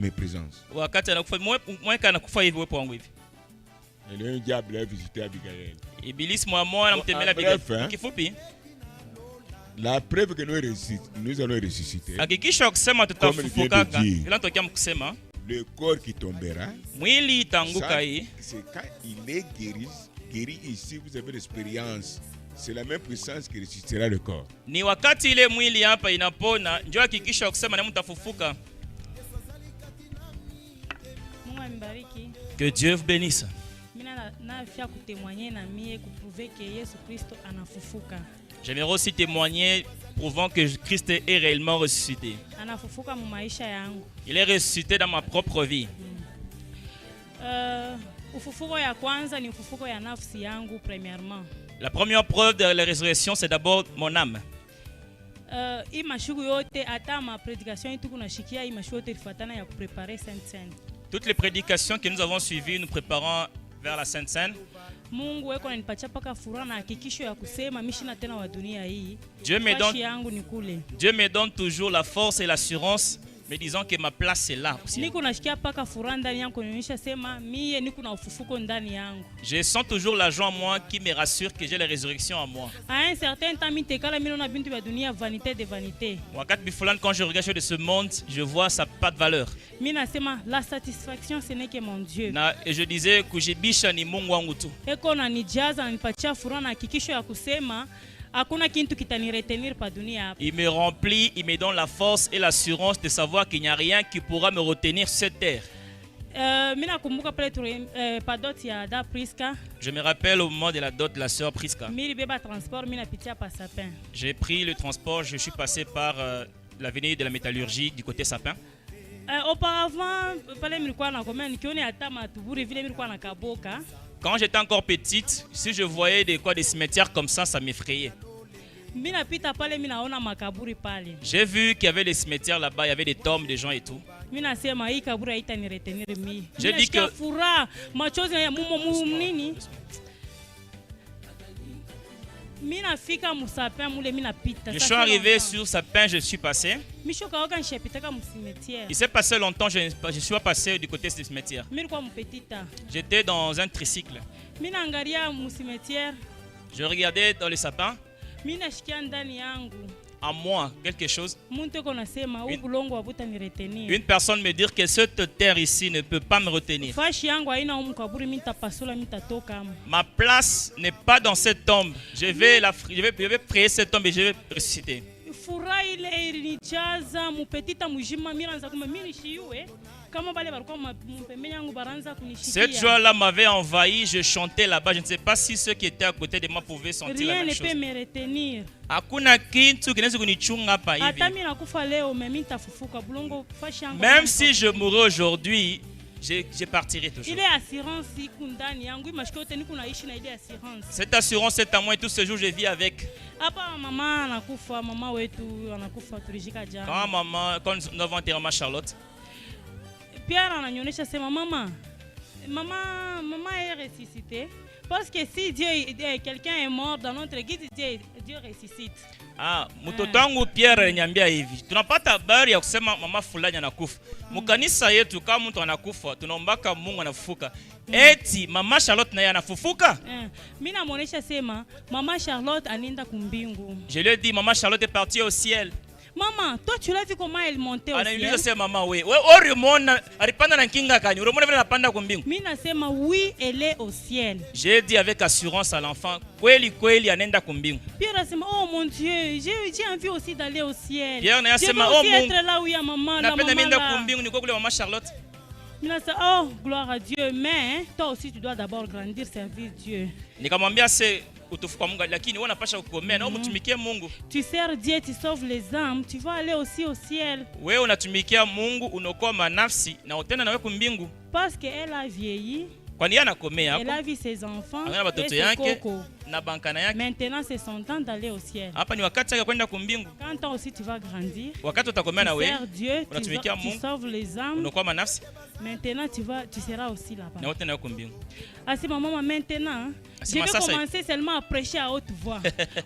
méprisance. wakati anakufa mweka anakufa hivi wepo wangu hivi. Et le diable a visité Abigail. Ibilisi mwa anamtemela Abigail. Kifupi, la preuve que nous allons ressusciter. Hakikisha kusema tutafufuka. Ila nitokea mkusema le corps qui tombera. Mwili itanguka hii. C'est quand il est guéri ici, vous avez l'expérience. C'est la même puissance qui ressuscitera le corps. Ni wakati ile mwili hapa inapona, njoo hakikisha kusema na mtafufuka. Mungu ambariki. Que Dieu vous bénisse. Mina na fia kutémoigner na mie kuprouver que Yesu Kristo anafufuka. J'aimerais aussi témoigner prouvant que Christ est réellement ressuscité. Anafufuka mu maisha yangu. Il est ressuscité dans ma propre vie. Ufufuko ya kwanza ni ufufuko ya nafsi yangu premièrement. La première preuve de la résurrection, c'est d'abord mon âme. Hii mashugu yote hata ma prédication yetu kunashikia hii mashugu yote ifuatana ya kupreparer Sainte Seine. Toutes les prédications que nous avons suivies, nous préparons vers la Sainte Seine. Mungu weko ananipatia paka furaha na hakikisho ya kusema mishina tena wa dunia hii. Dieu me donne toujours la force et l'assurance, me disant que ma place est là. Je sens toujours la joie en moi qui me rassure que j'ai la résurrection en moi. À un certain temps, quand je regarde de ce monde, je vois ça pas de valeur. La satisfaction, ce n'est que mon Dieu. Et je disais que j'ai bicha ni Mungu wangu tu. Il me remplit, il me donne la force et l'assurance de savoir qu'il n'y a rien qui pourra me retenir sur cette terre. Je me rappelle au moment de la dot de la sœur Priska. J'ai pris le transport, je suis passé par l'avenue de la métallurgie du côté Sapin. Auparavant, quand j'étais encore petite, si je voyais des cimetières comme ça m'effrayait. J'ai vu qu'il y avait des cimetières là-bas, il y avait des tombes de gens et tout. J'ai dit que je suis arrivé sur Sapin, je suis passé. Il s'est passé longtemps, je ne suis pas passé du côté du cimetière. J'étais dans un tricycle. Je regardais dans les sapins. À moi, quelque chose. Une personne me dit que cette terre ici ne peut pas me retenir. Ma place n'est pas dans cette tombe. Je vais prier cette tombe et je vais ressusciter. Cette joie-là m'avait envahi, je chantais là-bas. Je ne sais pas si ceux qui étaient à côté de moi pouvaient sentir la même chose. Rien ne peut me retenir. Même si je mourrais aujourd'hui, je partirai toujours. Cette assurance est à moi et tous ces jours je vis avec. Quand nous avons enterré ma Charlotte, maman est ressuscitée. Parce que si quelqu'un est mort dans notre église, Dieu ressuscite. Mtoto wangu Pierre aliniambia hivi, tunapata habari ya kusema mama fulani anakufa. Mkanisa yetu kama mtu anakufa, tunaombaka Mungu anafufuka. Eti mama Charlotte naye anafufuka? Mimi namuonesha sema mama Charlotte anaenda kumbingu. Je lui ai dit maman Charlotte est partie au ciel. Maman, toi tu l'as vu comment elle montait au ciel? C'est maman oui. Alipanda na kinga kani. Uremona vile anapanda kwa mbingu. Mimi nasema oui, elle est au ciel. J'ai dit avec assurance à l'enfant, kweli anaenda kwa mbingu. Pierre asema oh mon Dieu, j'ai envie aussi d'aller au ciel. Pierre nasema oh Mungu, être là où il y a maman, la maman. Napenda nenda kwa mbingu niko kule mama Charlotte. Mimi nasema oh gloire à Dieu, mais toi aussi tu dois d'abord grandir, servir Dieu. Nikamwambia c'est utufuka Mungu lakini wewe unapasha kukomea na umtumikie Mungu. Tu sers Dieu, tu sauves les âmes, tu vas aller aussi au ciel. Wewe unatumikia Mungu, unaokoa manafsi na utenda na wewe kumbingu. Parce qu'elle a vieilli. Kwani anakomea hapo. Elle a vu ses enfants. Ana watoto yake na bankana yake. Maintenant, c'est son temps d'aller au ciel. Hapa ni wakati yake kwenda kumbingu. Quand toi aussi tu vas grandir, Wakati utakomea na tu wewe, sers Dieu, unatumikia tu Mungu, sauves les âmes. unakuwa manafsi Maintenant, tu seras aussi na là-bas. wote na kumbingu. À ce moment, maintenant, je vais commencer seulement à prêcher à haute voix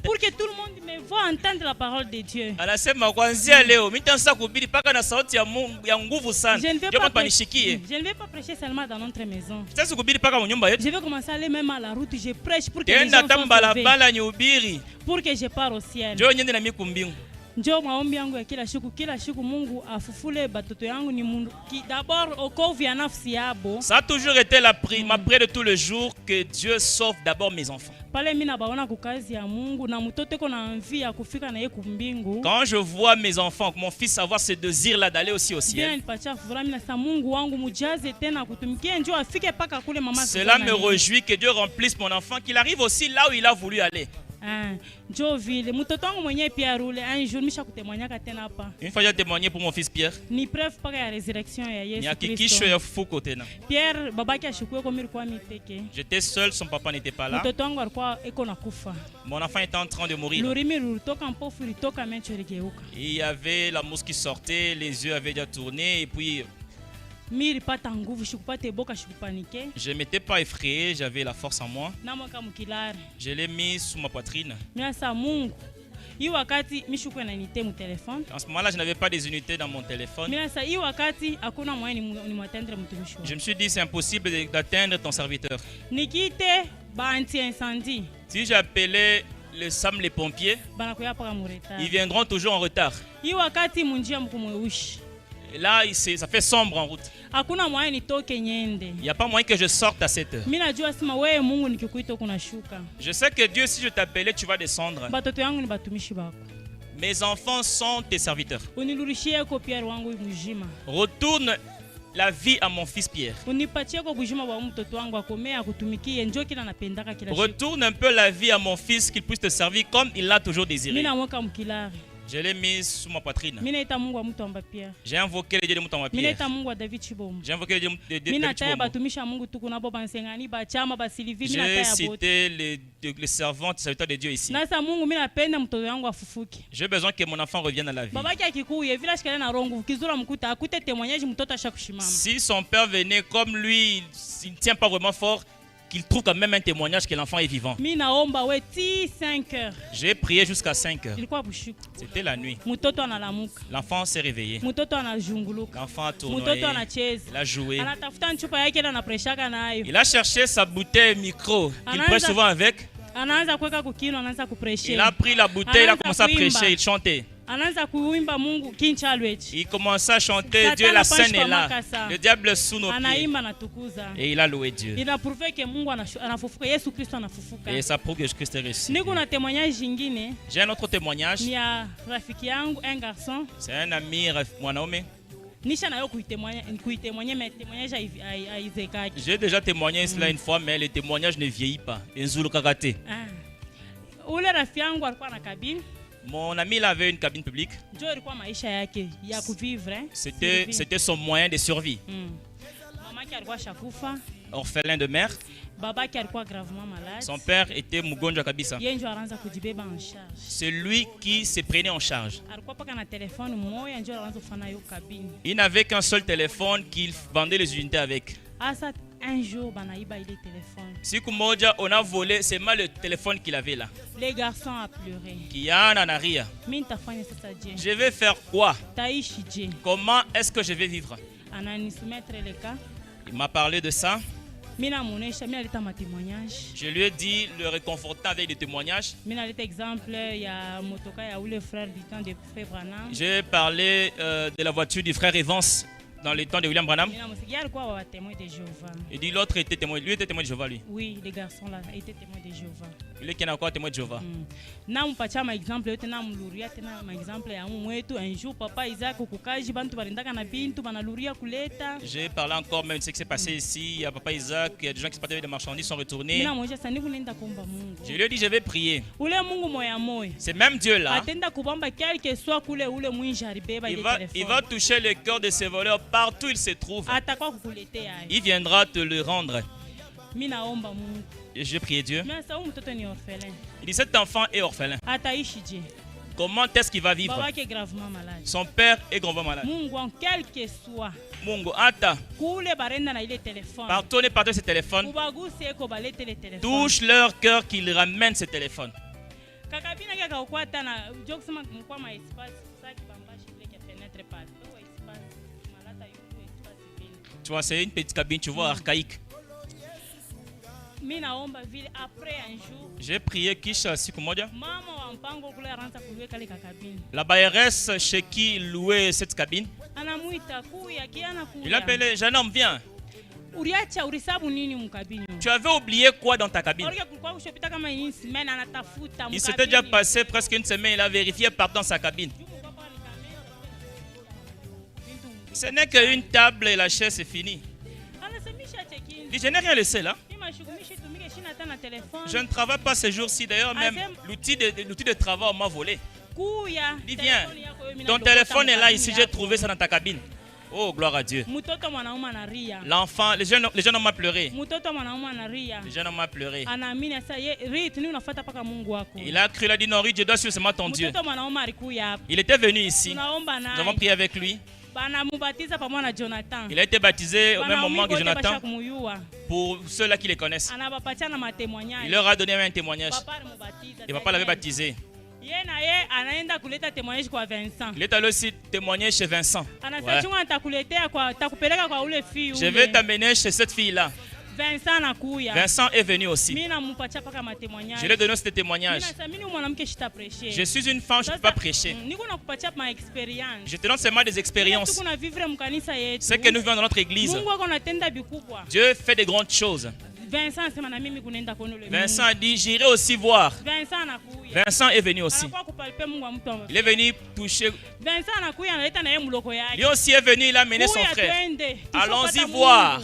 pour que tout le monde me voit entendre la parole de Dieu. Anasema kuanzia leo mimi nitaanza kuhubiri paka na sauti ya Mungu ya nguvu sana. Je ne vais Ndio pas panishikie. je ne vais pas prêcher seulement dans notre maison. Sasa kuhubiri paka mu nyumba yetu. Je vais commencer à aller même à la route, je prêche pour que les Tenda gens soient tambala sauvés, bala nyubiri. pour que je pars au ciel. Ndio nyende na mimi kumbingu. Njoo maombi yangu ya kila siku Mungu afufule batoto yangu ni Mungu d'abord okovu ya nafsi yabo. Ça a toujours été ma prière de tous les jours que Dieu sauve d'abord mes enfants. Pale mimi nabaona ku kazi ya Mungu na mtoto eko na envie ya kufika na yeye kumbingu. Quand je vois mes enfants, mon fils avoir ce désir là d'aller aussi au ciel. Bien nipatia furaha mimi na Mungu wangu mujaze tena kutumikia njoo afike paka kule mama. Cela me réjouit que Dieu remplisse mon enfant, qu'il arrive aussi là où il a voulu aller. Njoo vile mtoto wangu mwenyewe pia rule un jour misha kutemwanyaka tena hapa. Une fois j'ai témoigné pour mon fils Pierre. Ni preuve paka ya resurrection ya Yesu Kristo. Ni hakikisho ya fuko tena. Pierre babaki ashikuwe kwa milikuwa miteke. J'étais seul, son papa n'était pas là. Mtoto wangu alikuwa eko na kufa. Mon enfant était en train de mourir. Lurimi lulitoka mpofu litoka mencho ligeuka. Il y avait la mousse qui sortait, les yeux avaient déjà tourné et puis miri pata nguvu shikupate boka shikupanike. Je m'étais pas effrayé, j'avais la force en moi. Na mwaka mukilari. Je l'ai mis sous ma poitrine. Miasa Mungu. Hii wakati mishukwe na unité mu téléphone. En ce moment-là, je n'avais pas des unités dans mon téléphone. Miasa hii wakati hakuna moyen ni mwatendre mtumishi. Je me suis dit c'est impossible d'atteindre ton serviteur. Nikite ba anti-incendie. Si j'appelais les SAM, les pompiers, ils viendront toujours en retard. Hii wakati munjia mkumweushi. Et là, ça fait sombre en route. Hakuna moyen nitoke nyende. Il n'y a pas moyen que je sorte à cette heure. Mimi najua sima wewe Mungu nikikuita kuna shuka. Je sais que Dieu, si je t'appelais, tu vas descendre. Batoto yangu ni batumishi bako. Mes enfants sont tes serviteurs. Unilurishie ko Pierre wangu mjima. Retourne la vie à mon fils Pierre. Unipatie ko bujima wa mtoto wangu akomea kutumikie njoo kila napendaka kila siku. Retourne un peu la vie à mon fils qu'il puisse te servir comme il l'a toujours désiré. Mimi namweka mkilari. Je l'ai mis sous ma poitrine. J'ai invoqué le Dieu de Mutomba Pierre. J'ai invoqué le Dieu de David Chibombo. J'ai cité les servantes, les serviteurs de Dieu ici. J'ai besoin que mon enfant revienne à la vie. Si son père venait comme lui, il ne tient pas vraiment fort, qu'il trouve quand même un témoignage que l'enfant est vivant. J'ai prié jusqu'à 5 heures. C'était la nuit. L'enfant s'est réveillé. L'enfant a tourné. Il a joué. Il a cherché sa bouteille micro qu'il prêche souvent avec. Il a pris la bouteille, il a commencé à prêcher, il chantait. Il commençait à chanter, Dieu la scène est là. Le diable est sous nos pieds. Et il a loué Dieu. Et ça prouve que Jésus-Christ est ressuscité. J'ai un autre témoignage. C'est un ami, mwanaume. J'ai déjà témoigné cela une fois, mais le témoignage ne vieillit pas. Mon ami il avait une cabine publique. C'était son moyen de survie. Orphelin de mère. Son père était Mugonjwa Kabisa. C'est lui qui se prenait en charge. Il n'avait qu'un seul téléphone qu'il vendait les unités avec. Un jour, siku moja on a volé seulement le téléphone qu'il avait là. Les garçons a pleuré. Je vais faire quoi? Comment est-ce que je vais vivre? Il m'a parlé de ça. Je lui ai dit le réconfortant avec des témoignages. J'ai parlé de la voiture du frère Evans dans le temps de William Branham. Il dit l'autre était témoin. Lui était témoin de Jéhovah, lui. Oui, les garçons là étaient témoins de Jéhovah. Lui qui est encore témoin de Jéhovah. J'ai parlé encore même de ce qui s'est passé ici. Il y a papa Isaac, il y a des gens qui se partaient avec des marchandises sont retournés. Je lui ai dit je vais prier. C'est même Dieu là. Il va toucher le cœur de ces voleurs partout où il se trouve. Il viendra te le rendre. Et je prie Dieu. Mais ça mtoto ni orphelin. Il dit cet enfant est orphelin. Ataishije. Comment est-ce qu'il va vivre? Baba qui est gravement malade. Son père est gravement malade. Mungu en quel que soit. Mungu ata. Kule barenda na ile téléphone. Pardonnez ce téléphone. Ubaguse ko balete le téléphone. Touche leur cœur qu'ils ramènent ce téléphone. Kakabina kia kaukwata na jokusema mkwa ma espace saki bambashi ile kia fenêtre pas. To espace malata yuko espace vile. Tu vois, c'est une petite cabine, tu vois, archaïque. Minaomba vile après un jour. J'ai prié kisha siku moja. Mama wa mpango kule aranza kuweka ile kakabine. La bailleresse chez qui louait cette cabine. Anamuita kuya kiana kuya. Il appelait, jeune homme, viens. Uriacha urisabu nini mkabini? Tu avais oublié quoi dans ta cabine? Il s'était déjà passé presque une semaine, il a vérifié partout dans sa cabine. Ce n'est qu'une table et la chaise, c'est fini. Il dit, je n'ai rien laissé là. Je ne travaille pas ces jours-ci, d'ailleurs même l'outil de travail on m'a volé. Il dit, viens, ton téléphone est là ici, j'ai trouvé ça dans ta cabine. Oh, gloire à Dieu. L'enfant, le jeune homme a pleuré. Le jeune homme a pleuré. Il a cru, il a dit, non, je dois suivre seulement ton Dieu. Il était venu ici. Nous avons prié avec lui. Il a été baptisé au même moment que Jonathan. Pour ceux-là qui les connaissent. Il leur a donné un témoignage. Et papa l'avait baptisé. Il est allé aussi témoigner chez Vincent. Ouais. Je vais t'amener chez cette fille-là. Vincent est venu aussi. Je lui ai donné ce témoignage. Je suis une femme, je ne peux pas prêcher. Je te donne seulement des expériences. Ce que nous vivons dans notre église. Dieu fait de grandes choses. Vincent a dit, j'irai aussi voir. Vincent est venu aussi. Il est venu toucher. Lui aussi est venu, il a amené son frère. Allons-y voir.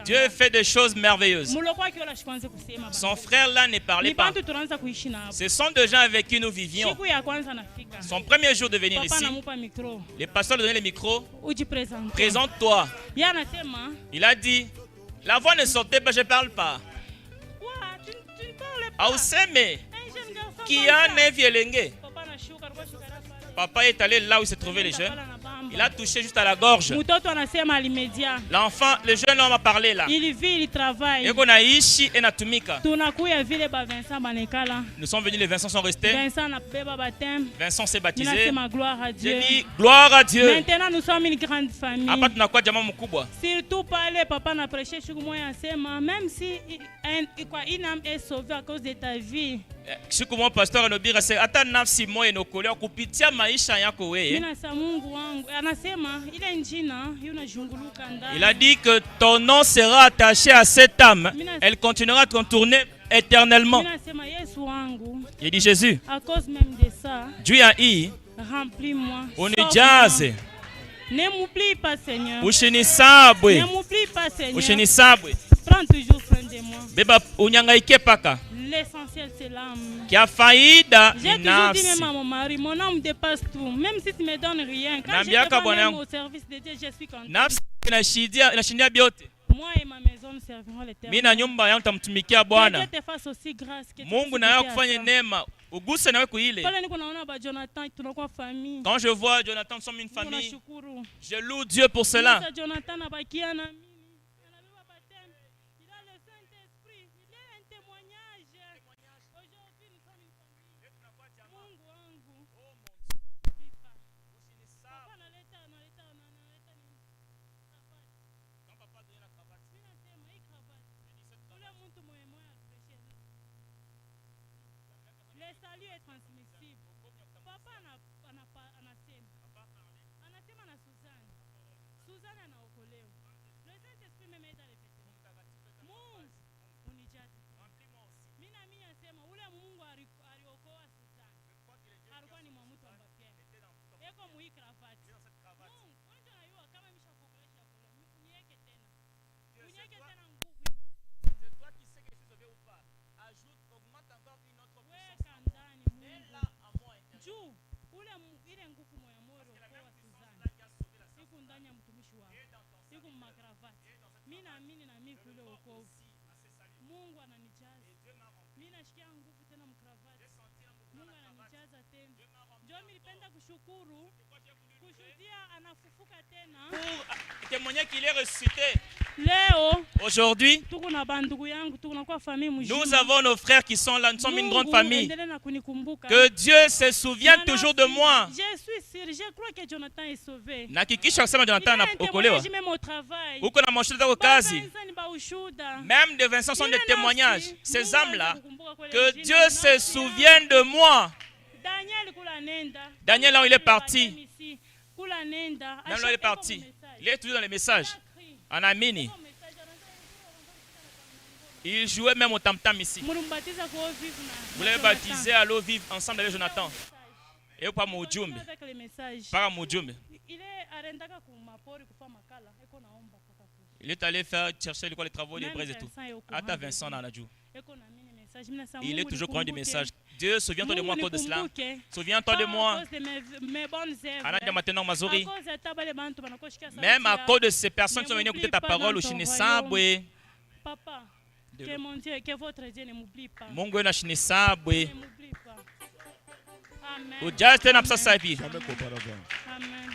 Dieu fait des choses merveilleuses. Son frère là ne parlait pas. Ce sont des gens avec qui nous vivions. Son premier jour de venir ici, les pasteurs lui ont donné le micro. Présente-toi. Il a dit, la voix ne sortait pas, je ne parle pas. Aouseme, qui a nevielenge. Papa est allé là où se trouvaient les jeunes. Il a touché juste à la gorge. L'enfant, le jeune homme a parlé là. Il vit, il travaille. Nous sommes venus, les Vincent sont restés. Vincent s'est baptisé. J'ai dit gloire à Dieu. Maintenant nous sommes une grande famille. Surtout parler, papa n'a prêché sur moi enseignement, même si une âme est sauvée à cause de ta vie. Siku mo pasteur anobira se ata nafsi moyo inokolewa kupitia maisha yako wewe. Il a dit que ton nom sera attaché à cette âme. Elle continuera de tourner éternellement. Il dit Jésus. À cause même de ça. Dieu a eu. Remplis-moi. Unijaze. Ne m'oublie pas, Seigneur. Ushinisabwe. Ne m'oublie pas, Seigneur. Ushinisabwe. Prends toujours soin de moi. Beba unyangaike paka. L'essentiel c'est l'âme. Qui a faïda. J'ai toujours dit même à mon mari, mon âme dépasse tout. Même si tu me donnes rien, quand je te vois même au service de Dieu, je suis content. Moi et ma maison nous servirons l'Éternel. Que Dieu te fasse aussi grâce. Mungu na yako kufanya neema. Uguse na wewe ile. Quand je vois Jonathan, nous sommes une famille. Je loue Dieu pour cela. Le salut est transmissible. Papa anasema na Suzanne. Suzanne anaokolewa. Le Saint-Esprit me met dans les vêtements. Mungu unijaze. Mimi na mimi nasema ule Mungu aliokoa Suzanne. Alikuwa ni mtu wa Bapia. Eko muhi kravati. Mungu, wewe unajua kama nimeshakuokolesha kule. Uniweke tena. Uniweke tena nguvu. C'est toi qui sais que je suis sauvé ou pas. Ajoute, augmente encore une autre puissance. Juu ile nguvu moyo moyo kwa Suzanne. Siku ndani ya mtumishi wako. Siku makravati. Mimi naamini na mimi kule wokovu. Mungu ananijaza. Mimi nashikia nguvu tena mkravati. Mungu ananijaza tena. Ndio mimi nipenda kushukuru. Kushuhudia anafufuka tena. Pour témoigner qu'il est ressuscité. Leo Aujourd'hui, tuko na bandugu yangu, tuko na kwa famille mjini. nous avons nos frères qui sont là. Nous sommes une grande Mungu famille. endelee na kunikumbuka. Que Dieu se souvienne toujours de moi. Je suis sûr, je crois que Jonathan est sauvé. Nahakikisha kusema Jonathan anaokolewa. Même au travail. Uko na mashuhuda zako kazi. Même Même de Vincent sont des témoignages. Ces âmes-là, que Dieu se souvienne de moi. Daniel, là où il est parti. Même là où il est parti. Il est toujours dans les messages. En Amini. Il jouait même au tam-tam ici. Vous l'avez baptisé à l'eau vive ensemble avec Jonathan. Et pas Moudjoumbe. Pas Moudjoumbe. Il est allé faire chercher les travaux, les braises et tout. Attends Vincent dans la joue. Il est toujours courant du message. Dieu, souviens-toi de moi à cause de cela. Souviens-toi de moi. Même à cause de ces personnes qui sont venues écouter ta parole, Papa, que mon Dieu, que votre Dieu ne m'oublie pas. Mungu wenu ashinisabwe. Ne m'oublie pas. Amen. Ujaze tena msasa hivi. Amen.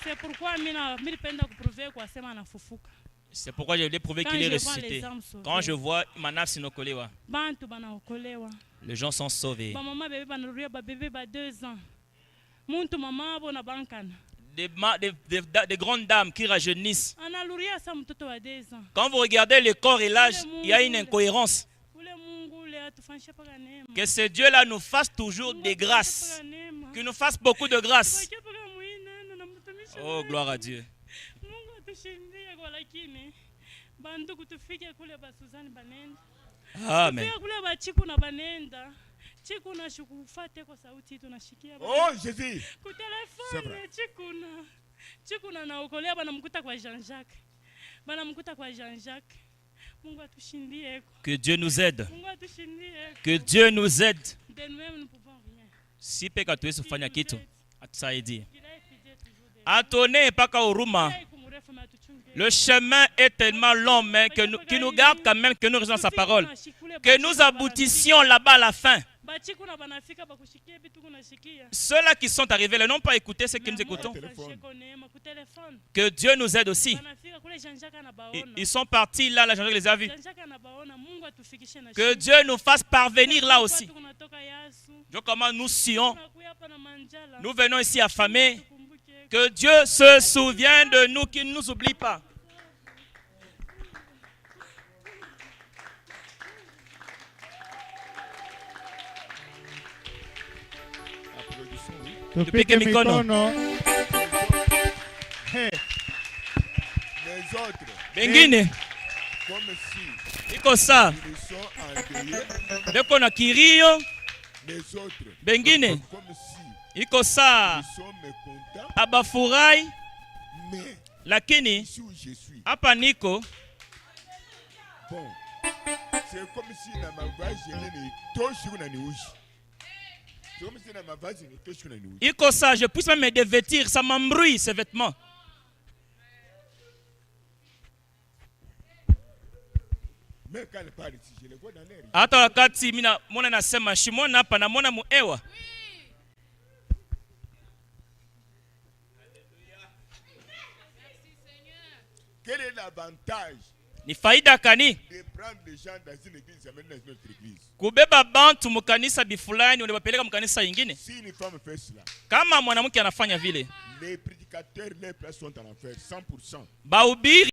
C'est pourquoi mimi napenda kuprouver kwa sema anafufuka. C'est pourquoi je l'ai prouvé qu'il est ressuscité. Quand je vois manaf sinokolewa, Bantu banaokolewa. les gens sont sauvés. Ba maman bébé banarudia ba bébé ba 2 ans. Muntu mama abo na bankana. Des grandes dames qui rajeunissent. Analuria sa mtoto wa 2 ans. Quand vous regardez le corps et l'âge, il y a une incohérence. Ule Mungu ule atufanyisha paka neema. Que ce Dieu-là nous fasse toujours des grâces. Qu'il nous fasse beaucoup de grâces. Oh, gloire à Dieu. Mungu atushindie kwa lakini bantu kutufike kule ba Suzanne banenda. Amen. Kufika kule ba Chiku na banenda. Chiku na shukufate kwa sauti tunashikia. Oh Jésus. Ku telefone Chiku na naokolea banamkuta kwa Jean-Jacques. Banamkuta kwa Jean-Jacques. Mungu atushindie. Que Dieu nous aide. Mungu atushindie. Que Dieu nous aide. De nous-mêmes nous pouvons rien. Si peka tuwezi kufanya kitu, atusaidie. Atone paka huruma. Le chemin est tellement long, mais qui nous garde quand même, que nous restons dans sa parole. Que nous aboutissions là-bas à la fin. Ceux-là qui sont arrivés là n'ont pas écouté ce que nous écoutons. Que Dieu nous aide aussi. Ils sont partis là, la Jean-Jacques les a vus. Que Dieu nous fasse parvenir là aussi. Donc comment nous sillons, nous venons ici affamés. Que Dieu se souvienne de nous, qu'il ne nous oublie pas. Tupike mikono. Les autres, Bengine, comme si iko saa, ils sont endeuillés. beko na kirio. Les autres, Bengine, comme si iko saa, ils sont mécontents. abafurahi. Mais Lakini, ici où je suis, hapa niko, bon, c'est comme si na mavazi ni toshi kuna niushi. C'est comme si na mavazi ni toshi kuna niushi. iko saa, je puisse même me dévêtir, ça m'embrouille ces vêtements. Mais quand il parle ici, je le vois dans l'air. Hata wakati mina mona nasema shimona hapa na mona muewa. Quel est l'avantage Ni faida kani de prendre les gens dans une église et amener dans une autre église? kubeba bantu mukanisa bifulani unabapeleka mukanisa ingine? Si une femme fait cela, Kama mwanamke anafanya vile, les prédicateurs, les places sont en enfer, 100%. bahubiri